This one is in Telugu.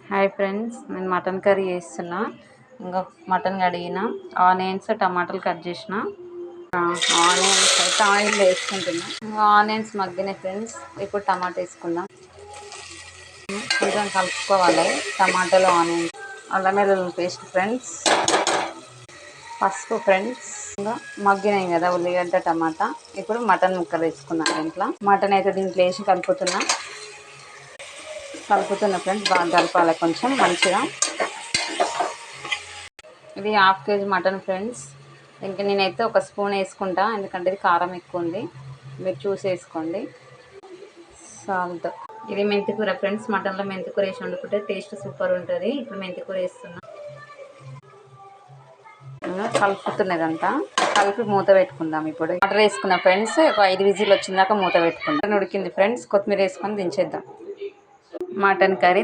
హాయ్ ఫ్రెండ్స్, నేను మటన్ కర్రీ చేస్తున్నా. ఇంకా మటన్ కడిగిన, ఆనియన్స్ టమాటాలు కట్ చేసిన. ఆనియన్స్ అయితే ఆయిల్ వేసుకుంటున్నా. ఆనియన్స్ మగ్గినాయి ఫ్రెండ్స్. ఇప్పుడు టమాటా వేసుకుందాం. కొంచెం కలుపుకోవాలి టమాటాలు, ఆనియన్స్, అల్లం వెల్లుల్లి పేస్ట్ ఫ్రెండ్స్, పసుపు ఫ్రెండ్స్. ఇంకా మగ్గినాయి కదా ఉల్లిగడ్డ టమాటా. ఇప్పుడు మటన్ ముక్కలు వేసుకున్నాను. దీంట్లో మటన్ అయితే దీంట్లో వేసి కలుపుతున్నా ఫ్రెండ్స్. బాగా కలపాలి కొంచెం మంచిగా. ఇది హాఫ్ కేజీ మటన్ ఫ్రెండ్స్. ఇంకా నేనైతే ఒక స్పూన్ వేసుకుంటా, ఎందుకంటే ఇది కారం ఎక్కువ ఉంది. మీరు చూసి వేసుకోండి. సాల్ట్. ఇది మెంతికూర ఫ్రెండ్స్. మటన్లో మెంతికూర వేసి వండుకుంటే టేస్ట్ సూపర్ ఉంటుంది. ఇప్పుడు మెంతికూర వేస్తున్నా. కలుపుతున్నదంతా కలిపి మూత పెట్టుకుందాం. ఇప్పుడు వాటర్ వేసుకున్న ఫ్రెండ్స్. ఒక 5 విజిల్ వచ్చిందాక మూత పెట్టుకుందాం. ఉడికింది ఫ్రెండ్స్. కొత్తిమీర వేసుకొని దించేద్దాం. Mutton curry